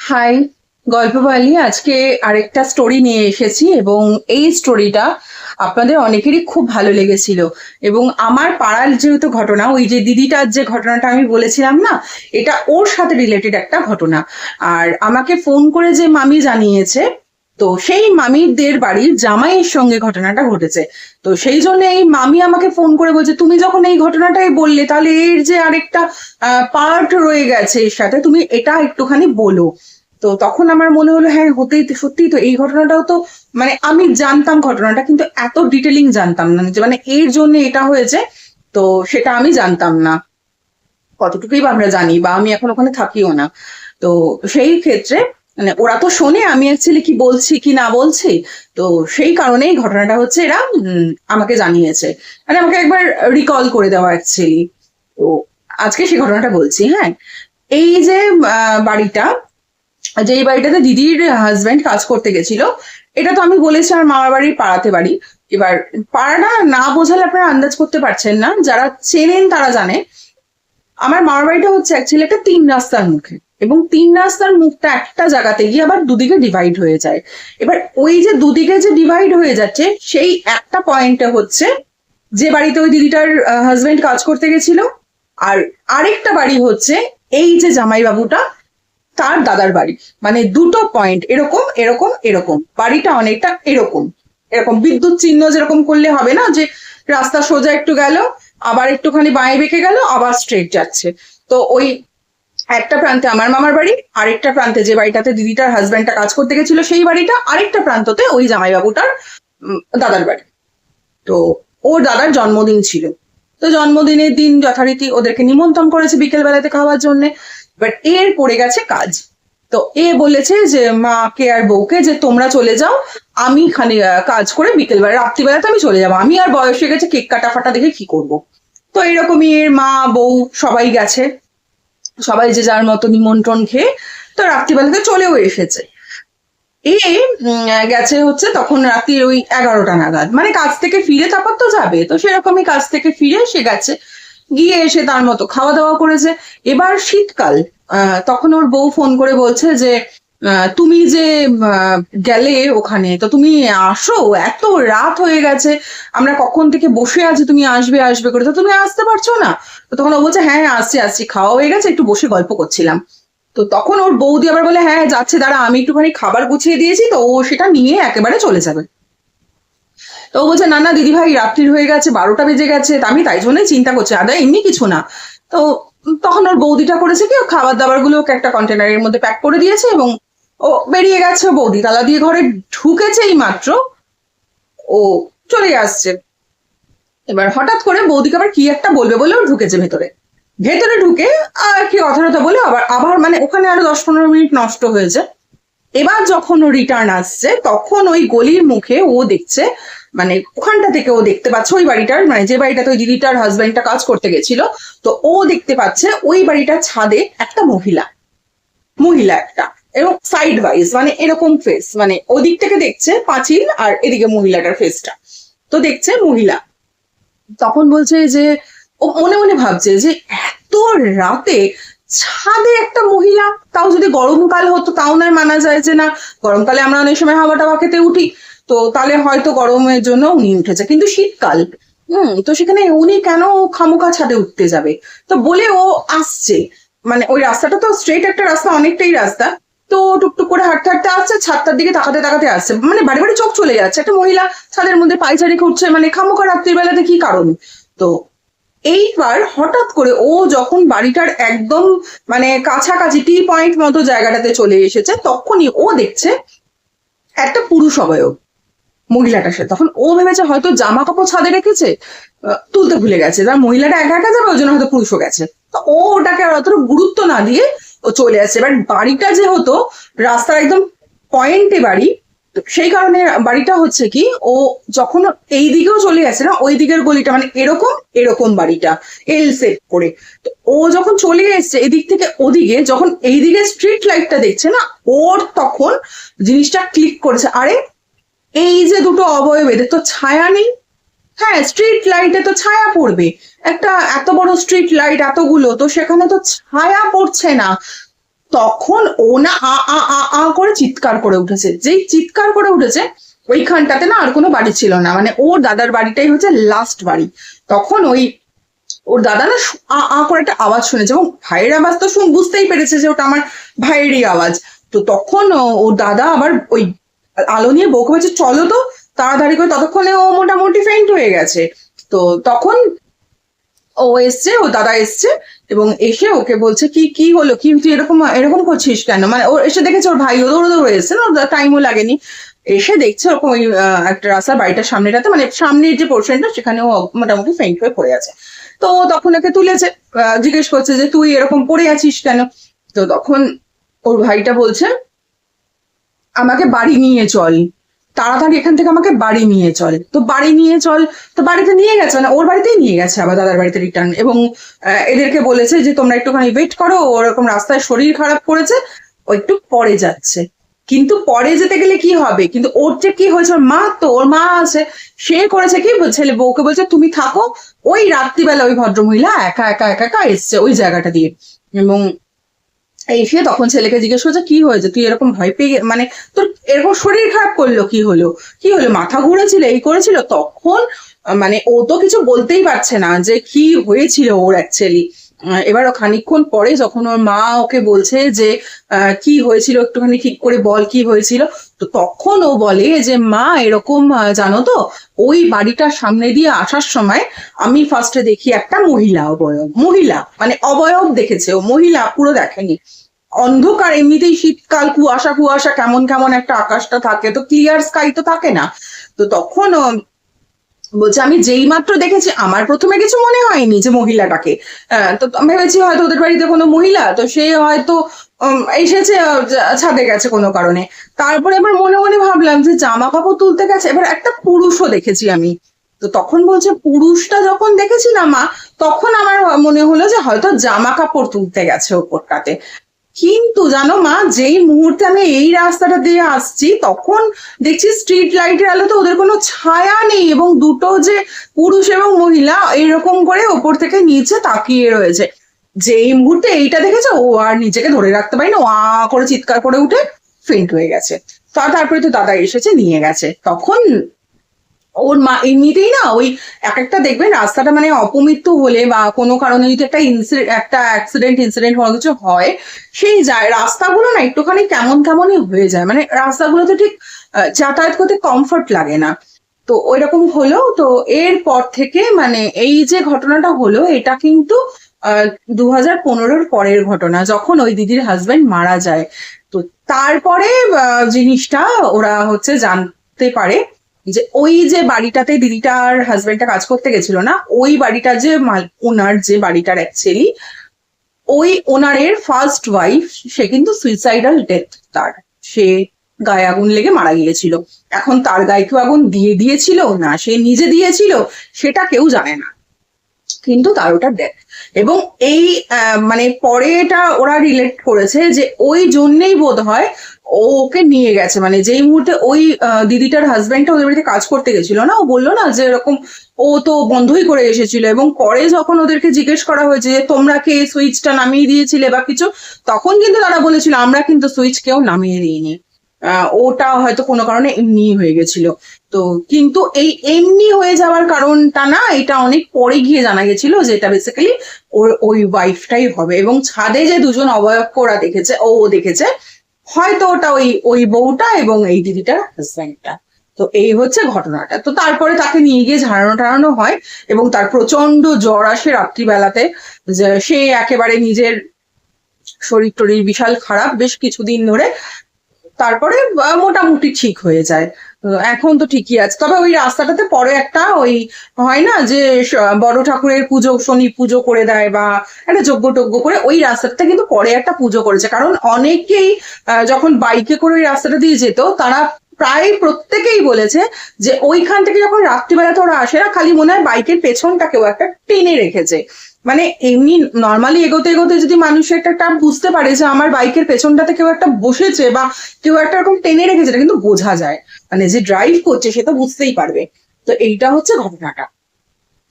High, গল্প বালি আজকে আরেকটা স্টোরি নিয়ে এসেছি এবং এই স্টোরিটা আপনাদের অনেকেরই খুব ভালো লেগেছিল। এবং আমার পাড়ার যেহেতু ঘটনা, ওই যে দিদিটার যে ঘটনাটা আমি বলেছিলাম না, এটা ওর সাথে রিলেটেড একটা ঘটনা। আর আমাকে ফোন করে যে মামি জানিয়েছে, তো সেই মামিদের বাড়ির জামাইয়ের সঙ্গে ঘটনাটা ঘটেছে। তো সেই জন্য এই মামি আমাকে ফোন করে বলছে, তুমি যখন এই ঘটনাটাই বললে, তাহলে এর যে আরেকটা পার্ট রয়ে গেছে এর সাথে, তুমি এটা একটুখানি বলো। তো তখন আমার মনে হলো, হ্যাঁ, হতেই তো, সত্যিই তো, এই ঘটনাটাও তো মানে আমি জানতাম ঘটনাটা, কিন্তু এত ডিটেলিং জানতাম না যে মানে এর জন্য এটা হয়েছে। তো সেটা আমি জানতাম না, কতটুকুই বা আমরা জানি, বা আমি এখন ওখানে থাকিও না। তো সেই ক্ষেত্রে মানে ওরা তো শোনে আমি অ্যাকচুয়ালি কি বলছি কি না বলছি। তো সেই কারণেই ঘটনাটা হচ্ছে এরা আমাকে জানিয়েছে, মানে আমাকে একবার রিকল করে দেওয়া অ্যাকচুয়ালি। তো আজকে সেই ঘটনাটা বলছি। হ্যাঁ, এই যে বাড়িটা, যে এই বাড়িটাতে দিদির হাজবেন্ড কাজ করতে গেছিল, এটা তো আমি বলেছি আমার মামার বাড়ির পাড়াতে বাড়ি। এবার পাড়াটা না বোঝালে আপনারা আন্দাজ করতে পারছেন না, যারা চেনেন তারা জানে। আমার মামার বাড়িটা হচ্ছে অ্যাকচুয়ালি একটা 3 রাস্তার মুখে, এবং 3 রাস্তার মুখটা একটা জায়গাতে গিয়ে আবার দুদিকে ডিভাইড হয়ে যায়। এবার ওই যে দুদিকে যে ডিভাইড হয়ে যাচ্ছে, সেই একটা পয়েন্টে হচ্ছে যে বাড়িতে ওই দিদিটার হাজবেন্ড কাজ করতে গেছিল, আর আরেকটা বাড়ি হচ্ছে এই যে জামাইবাবুটা তার দাদার বাড়ি। মানে দুটো পয়েন্ট, এরকম এরকম এরকম, বাড়িটা অনেকটা এরকম এরকম, বিদ্যুৎ চিহ্ন যেরকম করলে হবে না, যে রাস্তা সোজা একটু গেল, আবার একটুখানি বাঁয়ে বেঁকে গেল, আবার স্ট্রেট যাচ্ছে। তো ওই একটা প্রান্তে আমার মামার বাড়ি, আরেকটা প্রান্তে যে বাড়িটাতে দিদিটার হাজবেন্ডটা কাজ করতে গেছিল সেই বাড়িটা, আরেকটা প্রান্ততে ওই জামাইবাবুটার দাদার বাড়ি। তো ওর দাদার জন্মদিন ছিল, তো জন্মদিনের দিন যথারীতি ওদেরকে নিমন্ত্রণ করেছে বিকেল বেলাতে খাওয়ার জন্য। বাট এর পড়ে গেছে কাজ। তো এ বলেছে যে মাকে আর বউকে যে তোমরা চলে যাও, আমি খানি কাজ করে বিকেলবেলা রাত্রিবেলাতে আমি চলে যাবো, আমি আর বয়স হয়ে গেছে, কেক কাটা ফাটা দেখে কি করব। তো এরকমই এর মা বউ সবাই গেছে, সবাই যে যার মতো নিমন্ত্রণ খেয়ে তো রাত্রিবেলাতে চলেও এসেছে। এ গেছে হচ্ছে তখন রাত্রি ওই 11টা নাগাদ, মানে কাজ থেকে ফিরে তারপর তো যাবে, তো সেরকমই কাজ থেকে ফিরে সে গেছে, গিয়ে এসে তার মতো খাওয়া দাওয়া করেছে। এবার শীতকাল, তখন ওর বউ ফোন করে বলছে যে তুমি যে আহ, গেলে ওখানে, তো তুমি আসো, এত রাত হয়ে গেছে, আমরা কখন থেকে বসে আছি, তুমি আসবে আসবে করে, তো তুমি আসতে পারছো না। তো তখন ও বলছে, হ্যাঁ আসছি আসছি, খাওয়া হয়ে গেছে, একটু বসে গল্প করছিলাম। তো তখন ওর বৌদি আবার বলে, হ্যাঁ যাচ্ছে, দাঁড়া, আমি একটুখানি খাবার গুছিয়ে দিয়েছি, তো ও সেটা নিয়ে একেবারে চলে যাবে। তো ও বলছে, না না দিদি ভাই, রাত্রির হয়ে গেছে, 12টা বেজে গেছে, তা আমি তাই জন্যই চিন্তা করছি, আদা এমনি কিছু না। তো তখন ওর বৌদিটা করেছে কি, ও খাবার দাবার গুলো ওকে একটা কন্টেনারের মধ্যে প্যাক করে দিয়েছে, এবং ও বেরিয়ে গেছে। বৌদি তালা দিয়ে ঘরে ঢুকেছে এই মাত্র, ও চলে আসছে। এবার হঠাৎ করে বৌদিকে আবার কি একটা বলবে বলে ও ঢুকেছে ভেতরে। ভেতরে ঢুকে আর কি কথা টথা বলে আবার আবার মানে ওখানে আরো 10-15 মিনিট নষ্ট হয়েছে। এবার যখন ও রিটার্ন আসছে, তখন ওই গলির মুখে ও দেখছে, মানে ওখানটা থেকে ও দেখতে পাচ্ছে ওই বাড়িটার, মানে যে বাড়িটাতে ওই দিদিটার হাজবেন্ডটা কাজ করতে গেছিল, তো ও দেখতে পাচ্ছে ওই বাড়িটার ছাদে একটা মহিলা, মহিলা একটা, এবং সাইড ওয়াইজ মানে এরকম ফেস, মানে ওদিক থেকে দেখছে পাঁচিল, আর এদিকে মহিলাটার ফেসটা, তো দেখছে মহিলা। তখন বলছে যে ও মনে মনে ভাবছে যে এত রাতে ছাদে একটা মহিলা, তাও যদি গরমকাল হতো তাও নয় মানা যায়, যে না, গরমকালে আমরা অনেক সময় হাওয়া টাওয়া খেতে উঠি, তো তাহলে হয়তো গরমের জন্য উনি উঠেছে, কিন্তু শীতকাল, তো সেখানে উনি কেন খামোকা ছাদে উঠতে যাবে। তো বলে ও আসছে, মানে ওই রাস্তাটা তো স্ট্রেট একটা রাস্তা, অনেকটাই রাস্তা। তো ও টুকটুক করে হাঁটতে হাঁটতে আসছে, ছাদটার দিকে তাকাতে তাকাতে আসছে, মানে বাড়ি বাড়ি চোখ চলে যাচ্ছে, একটা মহিলা ছাদের মধ্যে পায়চারি করছে, মানে খামোকা রাত্রির বেলাতে কি কারণ। তো এইবার হঠাৎ করে ও যখন বাড়িটার একদম মানে কাছাকাছি টি পয়েন্ট মতো জায়গাটাতে চলে এসেছে, তখনই ও দেখছে একটা পুরুষ অবয়ব মহিলাটার সাথে। তখন ও ভেবেছে হয়তো জামা কাপড় ছাদে রেখেছে, তুলতে ভুলে গেছে, তার মহিলাটা একা একা যাবে, ওই জন্য হয়তো পুরুষও গেছে। তো ও ওটাকে আর অতটা গুরুত্ব না দিয়ে ও চলে আসছে। এবার বাড়িটা যে হতো রাস্তার একদম পয়েন্টে বাড়ি, তো সেই কারণে বাড়িটা হচ্ছে কি, ও যখন এই দিকেও চলে গেছে না, ওই দিকের গলিটা মানে এরকম এরকম বাড়িটা এল সেট করে। তো ও যখন চলে এসছে এদিক থেকে ওদিকে, যখন এইদিকে স্ট্রিট লাইটটা দেখছে না, ওর তখন জিনিসটা ক্লিক করেছে, আরে এই যে দুটো অবয়ব, এদের তো ছায়া নেই। হ্যাঁ, স্ট্রিট লাইটে তো ছায়া পড়বে, একটা এত বড় স্ট্রিট লাইট এতগুলো, তো সেখানে তো ছায়া পড়ছে না। তো তখন ও না আ করে চিৎকার করে উঠেছে। যেই চিৎকার করে উঠেছে ওইখানটাতে না আর কোনো বাড়ি ছিল না, মানে ওর দাদার বাড়িটাই হচ্ছে লাস্ট বাড়ি। তখন ওর দাদা না করে একটা আওয়াজ শুনেছে, এবং ভাইয়ের আওয়াজ তো বুঝতেই পেরেছে যে ওটা আমার ভাইয়েরই আওয়াজ। তো তখন ওর দাদা আবার ওই আলো নিয়ে বউকে বলছে চলো তো তাড়াতাড়ি করে, ততক্ষণে ও মোটামুটি ফেইন্ট হয়ে গেছে। তো তখন ও এসছে, ও দাদা এসছে এবং এসে ওকে বলছে কি কি হলো, কি তুই এরকম এরকম করছিস কেন, মানে ও এসে দেখেছে ওর ভাই দৌড়ে দৌড়ে এসছে না, টাইমও লাগেনি। এসে দেখছে ওরকম ওই একটা রাস্তার বাড়িটার সামনেটাতে, মানে সামনের যে পোর্শনটা সেখানে ও মোটামুটি ফেইন্ট হয়ে পড়ে আছে। তো তখন ওকে তুলেছে, জিজ্ঞেস করছে যে তুই এরকম পড়ে আছিস কেন। তো তখন ওর ভাইটা বলছে আমাকে বাড়ি নিয়ে চল, তাড়াতাড়ি এখান থেকে আমাকে বাড়ি নিয়ে চল। তো বাড়ি নিয়ে চল, তো বাড়িতে নিয়ে গেছে, মানে ওর বাড়িতেই নিয়ে গেছে আবার দাদার বাড়িতে রিটার্ন, এবং এদেরকে বলেছে যে তোমরা একটুখানি ওয়েট করো, ওরকম রাস্তায় শরীর খারাপ করেছে, ও একটু পরে যাচ্ছে। কিন্তু পরে যেতে গেলে কি হবে, কিন্তু ওর যে কি হয়েছে, ওর মা তো, ওর মা আছে, সে করেছে কি, ছেলে বউকে বলছে তুমি থাকো। ওই রাত্রিবেলা ওই ভদ্রমহিলা একা একা একা একা এসছে ওই জায়গাটা দিয়ে, এবং এসে তখন ছেলেকে জিজ্ঞেস করছে কি হয়েছে, তুই এরকম ভয় পেয়ে মানে তোর এরকম শরীর খারাপ করলো, কি হলো কি হলো, মাথা ঘুরেছিল, এই করেছিল। তখন মানে ও তো কিছু বলতেই পারছে না যে কি হয়েছিল ওর অ্যাকচুয়ালি। এবার খানিকক্ষণ পরে যখন ওর মা ওকে বলছে যে কি হয়েছিল একটুখানি ঠিক করে বল কি হয়েছিল, তো তখন ও বলে যে মা এরকম জানো তো, ওই বাড়িটার সামনে দিয়ে আসার সময় আমি ফার্স্টে দেখি একটা মহিলা অবয়ব, মহিলা মানে অবয়ব দেখেছে, ও মহিলা পুরো দেখেনি। অন্ধকার, এমনিতেই শীতকাল, কুয়াশা কুয়াশা কেমন কেমন একটা আকাশটা থাকে, তো ক্লিয়ার স্কাই তো থাকে না। তো তখন বলছে আমি যেই মাত্র দেখেছি, আমার প্রথমে কিছু মনে হয়নি যে মহিলাটাকে, তো আমি ভেবেছি হয়তো ওদের বাড়িতে কোনো মহিলা, তো সে হয়তো এসেছে ছাদে গেছে কোনো কারণে। তারপরে এবার মনে মনে ভাবলাম যে জামা কাপড় তুলতে গেছে, এবার একটা পুরুষও দেখেছি আমি। তো তখন বলছে পুরুষটা যখন দেখেছি না মা, তখন আমার মনে হলো যে হয়তো জামা কাপড় তুলতে গেছে ওপরটাতে। কিন্তু জানো মা, যেই মুহূর্তে আমি এই রাস্তাটা দিয়ে আসছি তখন দেখছি স্ট্রিট লাইটের আলোতে ওদের কোনো ছায়া নেই, এবং দুটো যে পুরুষ এবং মহিলা এরকম করে ওপর থেকে নিচে তাকিয়ে রয়েছে। যেই মুহূর্তে এইটা দেখেছে ও আর নিজেকে ধরে রাখতে পারিনি, ও করে চিৎকার করে উঠে ফেন্ট হয়ে গেছে। তারপরে তো দাদা এসেছে নিয়ে গেছে। তখন ওর মা এমনিতেই না ওই এক একটা দেখবেন রাস্তাটা মানে অপমৃত্যু হলে বা কোনো কারণে যদি একটা অ্যাক্সিডেন্ট ইনসিডেন্ট কোনো কিছু হয়, সেই যায় রাস্তাগুলো না একটুখানি কেমন কেমনই হয়ে যায়, মানে রাস্তাগুলোতে ঠিক যাতায়াত করতে কমফর্ট লাগে না। তো ওইরকম হলো। তো এরপর থেকে মানে এই যে ঘটনাটা হলো এটা কিন্তু 2015-র পরের ঘটনা, যখন ওই দিদির হাজবেন্ড মারা যায়। তো তারপরে জিনিসটা ওরা হচ্ছে জানতে পারে যে ওই যে বাড়িটাতে দিদিটার হাজবেন্ডটা কাজ করতে গেছিল না, ওই বাড়িটা যে ওনার যে বাড়িটার অ্যাকচুয়ালি ওই ওনারের ফার্স্ট ওয়াইফ, সে কিন্তু সুইসাইডাল ডেথ তার, সে গায়ে আগুন লেগে মারা গিয়েছিল। এখন তার গায়ে কেউ আগুন দিয়েছিল না সে নিজে দিয়েছিল সেটা কেউ জানে না, কিন্তু তার ওটা ডেথ। এবং এই মানে পরে এটা ওরা রিলেট করেছে যে ওই জন্যেই বোধ হয় ওকে নিয়ে গেছে, মানে যেই মুহূর্তে ওই দিদিটার হাজবেন্ডটা ওদের বাড়িতে কাজ করতে গেছিল না, ও বললো না যে এরকম ও তো বন্ধই করে এসেছিল, এবং পরে যখন ওদেরকে জিজ্ঞেস করা হয়েছে যে তোমরা কে সুইচটা নামিয়ে দিয়েছিলে বা কিছু, তখন কিন্তু তারা বলেছিল আমরা কিন্তু সুইচ কেউ নামিয়ে দিইনি, ওটা হয়তো কোনো কারণে এমনি হয়ে গেছিল। তো কিন্তু এই এমনি হয়ে যাওয়ার কারণটা না, এটা অনেক পরে গিয়ে জানা গেছিল যে এটা বেসিক্যালি ওর ওই ওয়াইফটাই হবে, এবং ছাদে যে দুজন অবয়বকে ওরা দেখেছে, ও দেখেছে হয়তো ওটা ওই ওই বউটা এবং এই দিদিটার হাজব্যান্ডটা। তো এই হচ্ছে ঘটনাটা। তো তারপরে তাকে নিয়ে গিয়ে ঝাড়ানো টাড়ানো হয়, এবং তার প্রচন্ড জ্বর আসে রাত্রিবেলাতে, যে সে একেবারে নিজের শরীর টরীর বিশাল খারাপ বেশ কিছুদিন ধরে। তারপরে মোটামুটি ঠিক হয়ে যায়। এখন তো ঠিকই আছে, তবে ওই রাস্তাটাতে পরে একটা ওই হয় না যে বড় ঠাকুরের পুজো, শনি পুজো করে দেয় বা একটা যজ্ঞ টজ্ঞ করে, ওই রাস্তাটা কিন্তু পরে একটা পুজো করেছে, কারণ অনেকেই যখন বাইকে করে ওই রাস্তাটা দিয়ে যেত তারা প্রায় প্রত্যেকেই বলেছে যে ওইখান থেকে যখন রাত্রিবেলাতে ওরা আসে না, খালি মনে হয় বাইকের পেছনটা কেউ একটা টেনে রেখেছে। মানে এমনি নর্মালি এগোতে এগোতে যদি মানুষ একটা বুঝতে পারে যে আমার বাইকের পেছনটাতে কেউ একটা বসেছে বা কেউ একটা এরকম টেনে রেখেছে, এটা কিন্তু বোঝা যায়, মানে যে ড্রাইভ করছে সে তো বুঝতেই পারবে। তো এইটা হচ্ছে ঘটনাটা,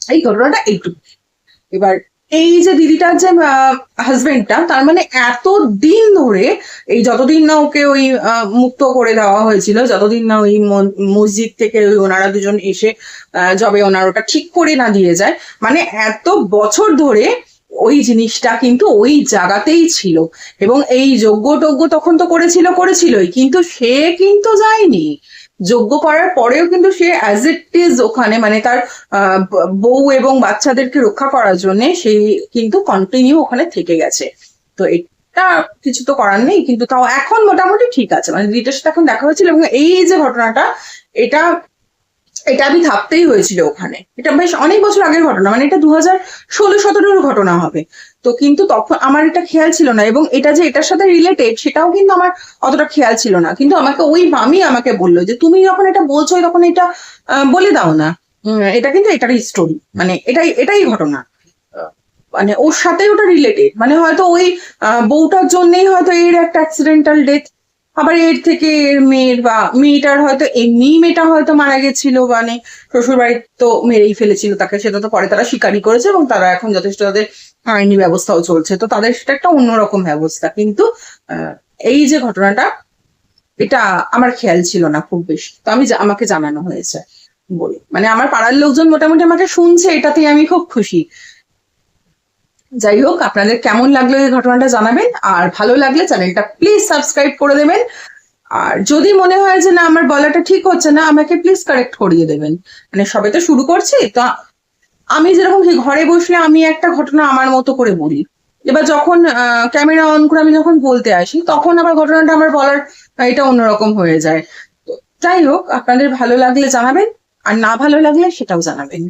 এই ঘটনাটা এইটুকু। এবার এই যে দিদিটার যে হাজবেন্ডটা, তার মানে এত দিন ধরে, এই যতদিন না ওকে ওই মুক্ত করে দেওয়া হয়েছিল, যতদিন না ওই মসজিদ থেকে ওই ওনারা দুজন এসে যবে ওনার ওটা ঠিক করে না দিয়ে যায়, মানে এত বছর ধরে ওই জিনিসটা কিন্তু ওই জায়গাতেই ছিল। এবং এই যজ্ঞ টজ্ঞ তখন তো করেছিলই, কিন্তু সে কিন্তু যায়নি। যজ্ঞ করার পরেও কিন্তু সে অ্যাজ ইট ইজ ওখানে, মানে তার বউ এবং বাচ্চাদেরকে রক্ষা করার জন্য সেই কিন্তু কন্টিনিউ ওখানে থেকে গেছে। তো এটা কিছু তো করার নেই, কিন্তু তাও এখন মোটামুটি ঠিক আছে, মানে দিদিটার সাথে এখন দেখা হয়েছিল। এবং এই যে ঘটনাটা, এটা এটা আমি থাকতেই হয়েছিল ওখানে। এটা বেশ অনেক বছর আগের ঘটনা, মানে এটা 2016-17 ঘটনা হবে। তো কিন্তু তখন আমার এটা খেয়াল ছিল না, এবং এটা যে এটার সাথে রিলেটেড সেটাও কিন্তু আমার অতটা খেয়াল ছিল না। কিন্তু আমাকে ওই মামি আমাকে বললো যে তুমি যখন এটা বলছো তখন এটা বলে দাও না, এটা কিন্তু এটারই স্টোরি, মানে এটাই ঘটনা। মানে ওর সাথে ওটা রিলেটেড, মানে হয়তো ওই বউটার জন্যই হয়তো এর একটা অ্যাক্সিডেন্টাল ডেথ, আবার এর থেকে এর মেয়ের বা মেয়েটার হয়তো এমনি মেয়েটা হয়তো মারা গেছিল, মানে শ্বশুর বাড়ি তো মেরেই ফেলেছিল তাকে, সেটা তো পরে তারা স্বীকারই করেছে, এবং তারা এখন যথেষ্ট তাদের আইনি ব্যবস্থাও চলছে, তো তাদের সেটা একটা অন্যরকম ব্যবস্থা। কিন্তু এই যে ঘটনাটা, এটা আমার খেয়াল ছিল না খুব বেশি, তো আমাকে জানানো হয়েছে বলে, মানে আমার পাড়ার লোকজন মোটামুটি আমাকে শুনছে, এটাতেই আমি খুব খুশি। যাই হোক, আপনাদের কেমন লাগলো এই ঘটনাটা জানাবেন, আর ভালো লাগলে চ্যানেলটা প্লিজ সাবস্ক্রাইব করে দেবেন। আর যদি মনে হয় যে না আমার বলাটা ঠিক হচ্ছে না, আমাকে প্লিজ কারেক্ট করিয়ে দেবেন। মানে সবে তো শুরু করছি, তো আমি যেরকম ঘরে বসলে আমি একটা ঘটনা আমার মতো করে বলি, এবার যখন ক্যামেরা অন করে আমি যখন বলতে আসি, তখন আবার ঘটনাটা আমার বলার এটা অন্যরকম হয়ে যায়। তো যাই হোক, আপনাদের ভালো লাগলে জানাবেন, আর না ভালো লাগলে সেটাও জানাবেন।